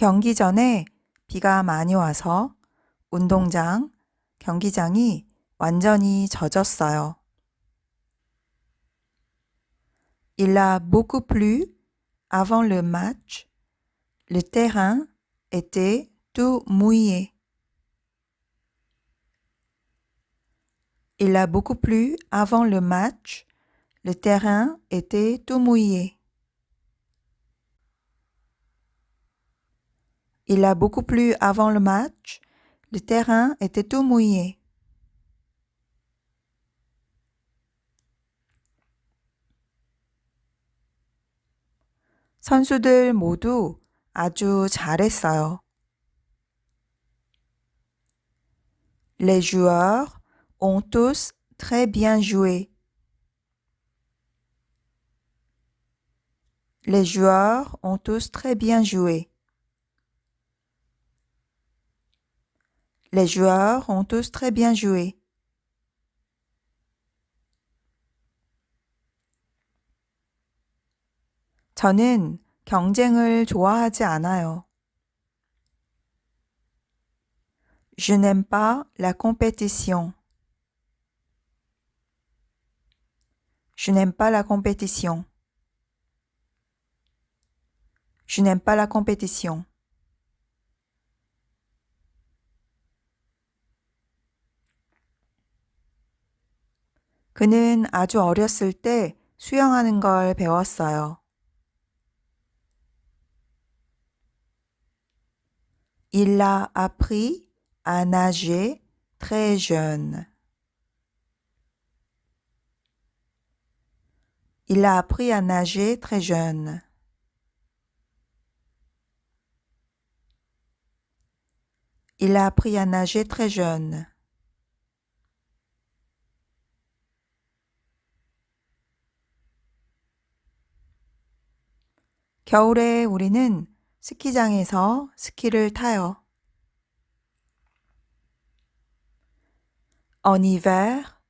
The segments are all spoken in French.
경기 전에 비가 많이 와서 운동장, 경기장이 완전히 젖었어요. Il a beaucoup plu avant le match. Le terrain était tout mouillé. Il a beaucoup plu avant le match. Le terrain était tout mouillé. Il a beaucoup plu avant le match. Le terrain était tout mouillé. 선수들 모두 아주 잘했어요. Les joueurs ont tous très bien joué. Les joueurs ont tous très bien joué. Les joueurs ont tous très bien joué. 저는 경쟁을 좋아하지 않아요. Je n'aime pas la compétition. Je n'aime pas la compétition. Je n'aime pas la compétition. 그는 아주 어렸을 때 수영하는 걸 배웠어요. Il a appris à nager très jeune. Il a appris à nager très jeune. Il a appris à nager très jeune. 겨울에 우리는 스키장에서 스키를 타요. En hiver,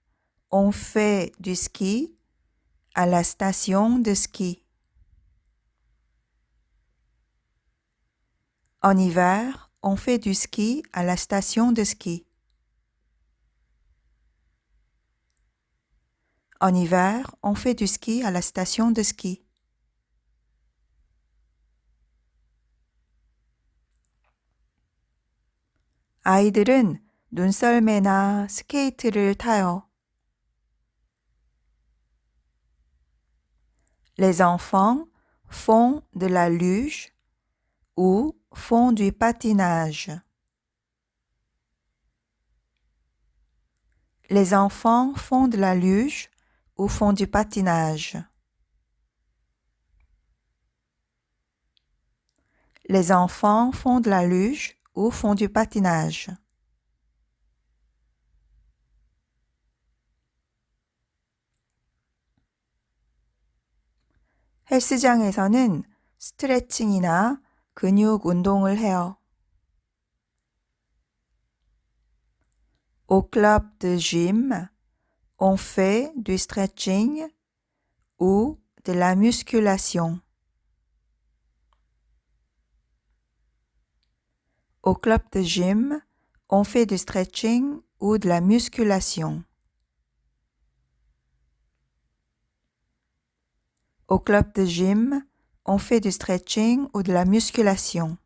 on fait du ski à la station de ski. En hiver, on fait du ski à la station de ski. En hiver, on fait du ski à la station de ski. 아이들은 눈썰매나 스케이트를 타요. Les enfants font de la luge ou font du patinage. Les enfants font de la luge ou font du patinage. Les enfants font de la luge ou font du patinage. 헬스장에서는 스트레칭이나 근육 운동을 해요. Au club de gym, on fait du stretching ou de la musculation. Au club de gym, on fait du stretching ou de la musculation. Au club de gym, on fait du stretching ou de la musculation.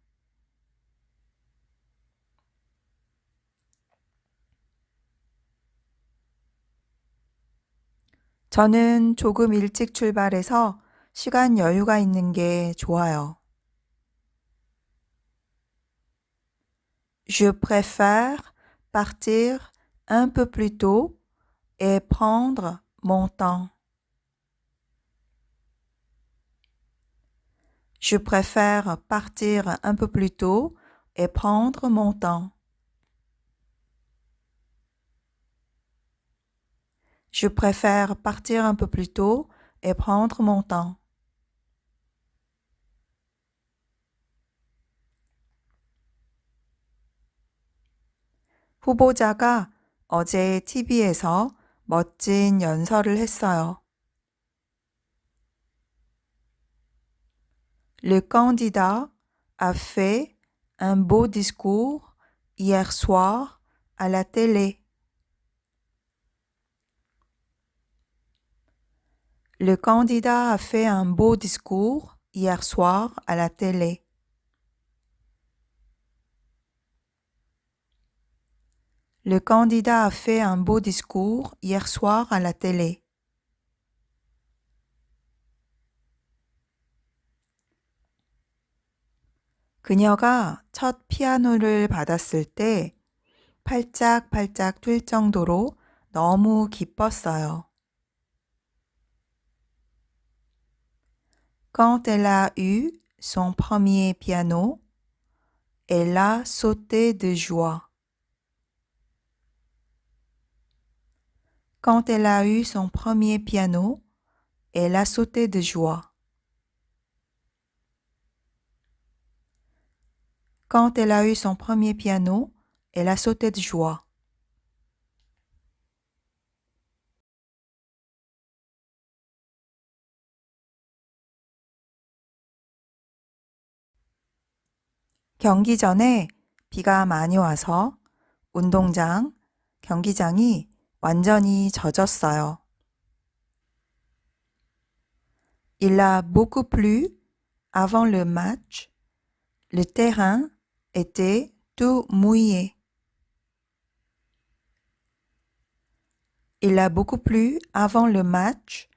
저는 조금 일찍 출발해서 시간 여유가 있는 게 좋아요. Je préfère partir un peu plus tôt et prendre mon temps. Je préfère partir un peu plus tôt et prendre mon temps. Je préfère partir un peu plus tôt et prendre mon temps. 후보자가 어제 TV에서 멋진 연설을 했어요. Le candidat a fait un beau discours hier soir à la télé. Le candidat a fait un beau discours hier soir à la télé. Le candidat a fait un beau discours hier soir à la télé. 그녀가 첫 피아노를 받았을 때 팔짝팔짝 뛸 정도로 너무 기뻤어요. Quand elle a eu son premier piano, elle a sauté de joie. Quand elle a eu son premier piano, elle a sauté de joie. Quand elle a eu son premier piano, elle a sauté de joie. 경기 전에 비가 많이 와서 운동장, 경기장이 완전히 젖었어요. Il a beaucoup plu avant le match. Le terrain était tout mouillé. Il a beaucoup plu avant le match.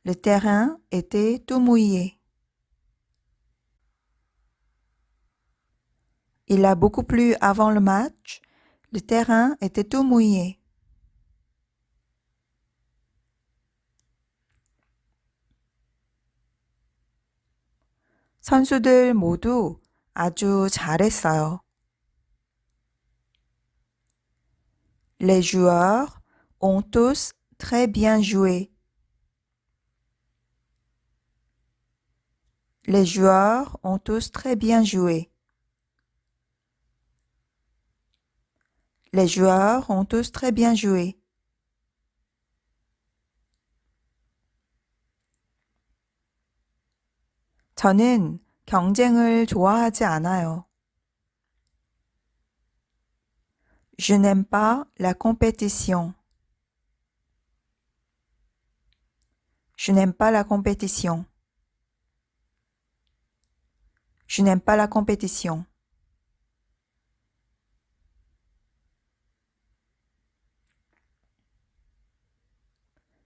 Le terrain était tout mouillé. Il a beaucoup plu avant le match. Le terrain était tout mouillé. 선수들 모두 아주 잘했어요. Les joueurs ont tous très bien joué. Les joueurs ont tous très bien joué. Les joueurs ont tous très bien joué. 저는 경쟁을 좋아하지 않아요. Je n'aime pas la compétition. Je n'aime pas la compétition. Je n'aime pas la compétition.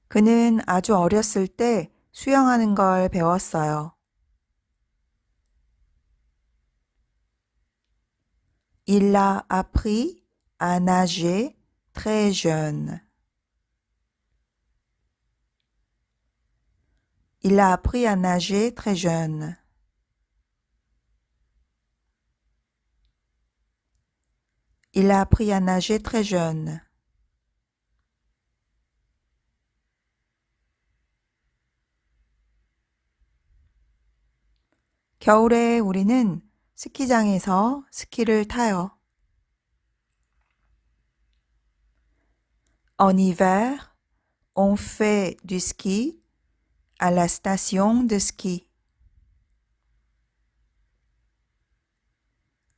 그는 아주 어렸을 때 수영하는 걸 배웠어요. Il a appris à nager très jeune. Il a appris à nager très jeune. Il a appris à nager très jeune. 겨울에 우리는 스키장에서 스키를 타요. En hiver, on fait du ski à la station de ski.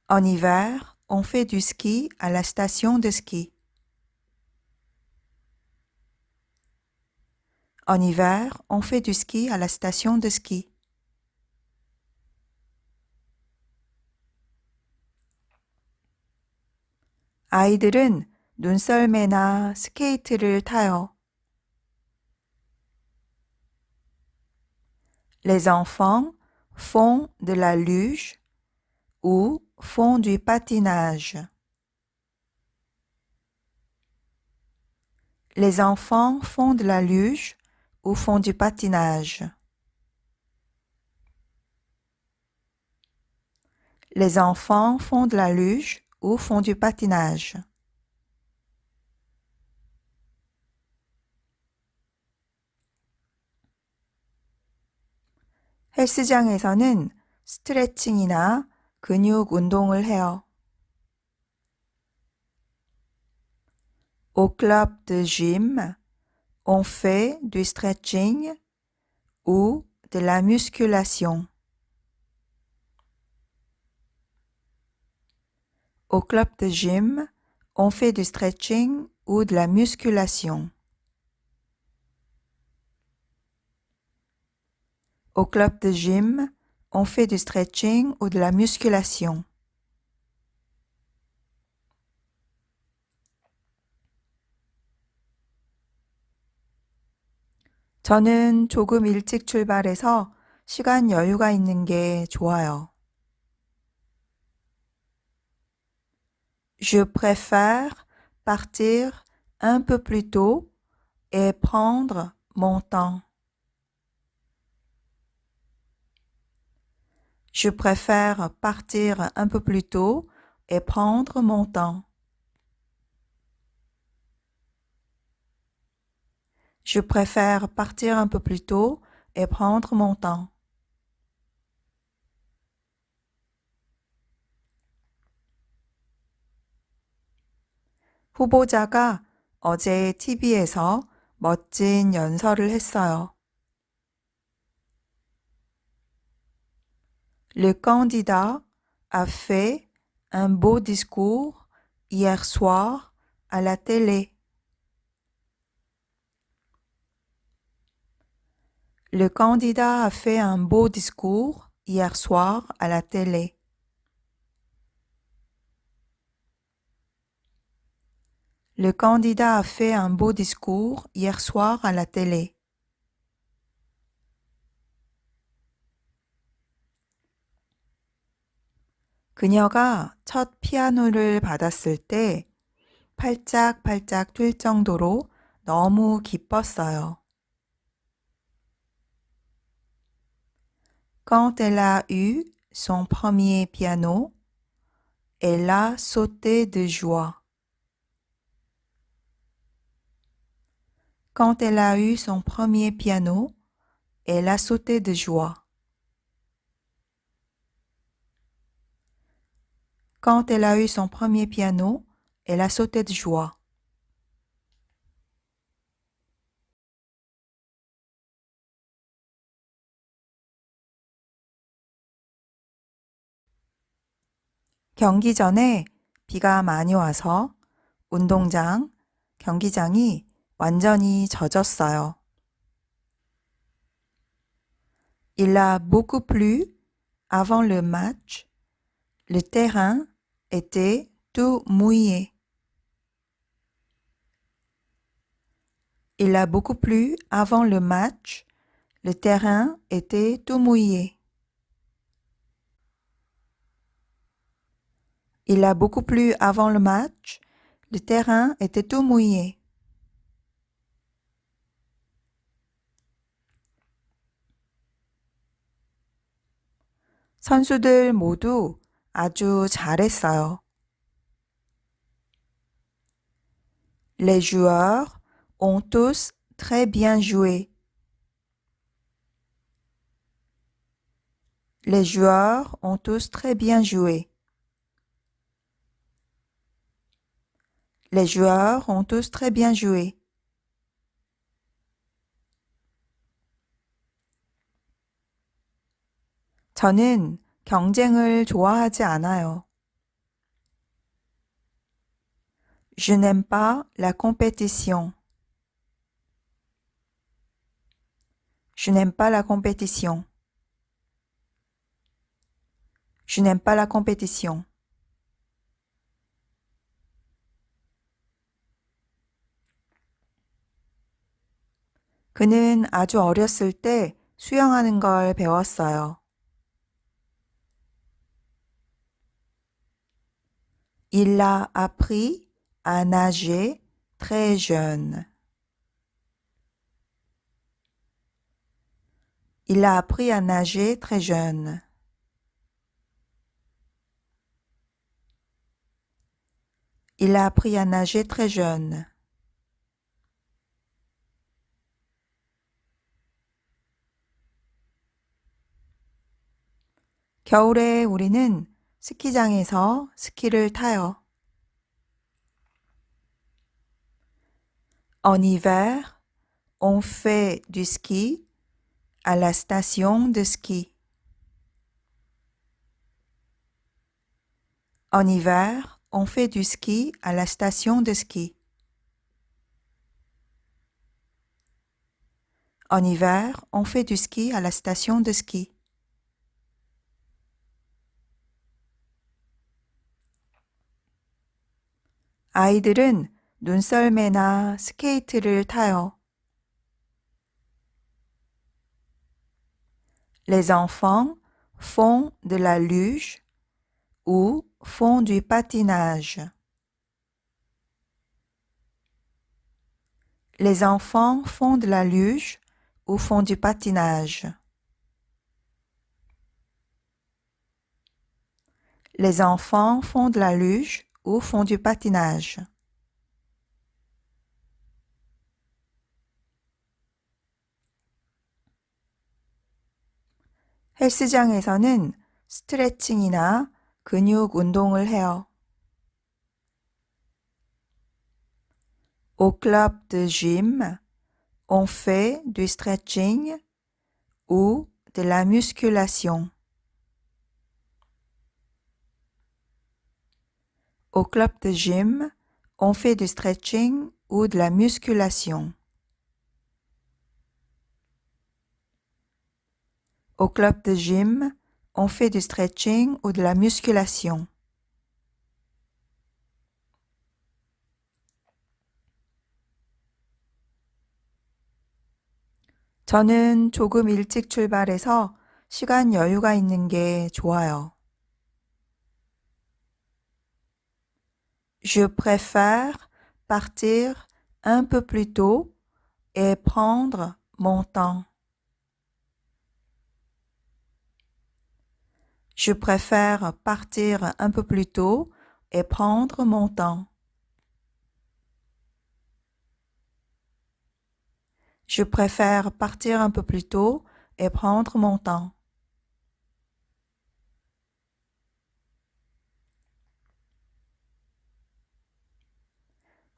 En hiver, on fait du ski à la station de ski. En hiver, on fait du ski à la station de ski. 아이들은 눈썰매나 스케이트를 타요. Les enfants font de la luge ou font du patinage. Les enfants font de la luge ou font du patinage. Les enfants font de la luge ou font du patinage. 헬스장에서는 스트레칭이나 근육 운동을 해요. Au club de gym, on fait du stretching ou de la musculation. Au club de gym, on fait du stretching ou de la musculation. Au club de gym, on fait du stretching ou de la musculation. 저는 조금 일찍 출발해서 시간 여유가 있는 게 좋아요. Je préfère partir un peu plus tôt et prendre mon temps. Je préfère partir un peu plus tôt et prendre mon temps. Je préfère partir un peu plus tôt et prendre mon temps. 후보자가 어제 TV에서 멋진 연설을 했어요. Le candidat a fait un beau discours hier soir à la télé. Le candidat a fait un beau discours hier soir à la télé. Le candidat a fait un beau discours hier soir à la télé. 그녀가 첫 피아노를 받았을 때 팔짝팔짝 뛸 정도로 너무 기뻤어요. Quand elle a eu son premier piano, elle a sauté de joie. Quand elle a eu son premier piano, elle a sauté de joie. Quand elle a eu son premier piano, elle a sauté de joie. 경기 전에 비가 많이 와서 운동장, 경기장이 완전히 젖었어요. Il a beaucoup plu avant le match. Le terrain était tout mouillé. Il a beaucoup plu avant le match. Le terrain était tout mouillé. Il a beaucoup plu avant le match. Le terrain était tout mouillé. 선수들 모두 아주 잘했어요. Les joueurs ont tous très bien joué. Les joueurs ont tous très bien joué. Les joueurs ont tous très bien joué. 저는 경쟁을 좋아하지 않아요. Je n'aime pas la compétition. Je n'aime pas la compétition. Je n'aime pas la compétition. 그는 아주 어렸을 때 수영하는 걸 배웠어요. Il a appris à nager très jeune. Il a appris à nager très jeune. Il a appris à nager très jeune. 겨울에 우리는 스키장에서 스키를 타요. En hiver, on fait du ski à la station de ski. En hiver, on fait du ski à la station de ski. En hiver, on fait du ski à la station de ski. 아이들은 눈썰매나 스케이트를 타요. Les enfants font de la luge ou font du patinage. Les enfants font de la luge ou font du patinage. Les enfants font de la luge ou font du patinage. 헬스장에서는 스트레칭이나 근육 운동을 해요. Au club de gym, on fait du stretching ou de la musculation. Au club de gym, on fait du stretching ou de la musculation. Au club de gym, on fait du stretching ou de la musculation. 저는 조금 일찍 출발해서 시간 여유가 있는 게 좋아요. Je préfère partir un peu plus tôt et prendre mon temps. Je préfère partir un peu plus tôt et prendre mon temps. Je préfère partir un peu plus tôt et prendre mon temps.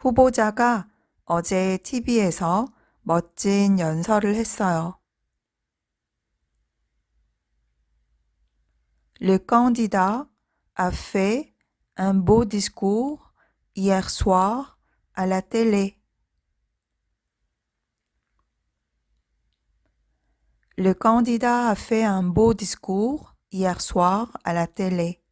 후보자가 어제 TV에서 멋진 연설을 했어요. Le candidat a fait un beau discours hier soir à la télé. Le candidat a fait un beau discours hier soir à la télé.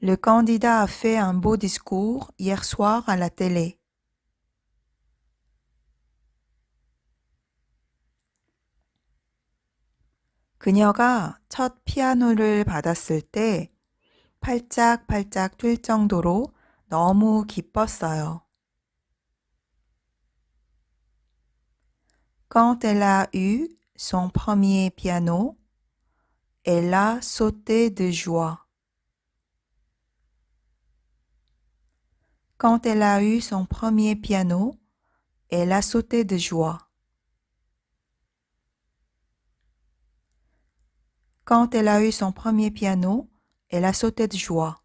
Le candidat a fait un beau discours hier soir à la télé. 그녀가 첫 피아노를 받았을 때 팔짝팔짝 뛸 정도로 너무 기뻤어요. Quand elle a eu son premier piano, elle a sauté de joie. Quand elle a eu son premier piano, elle a sauté de joie. Quand elle a eu son premier piano, elle a sauté de joie.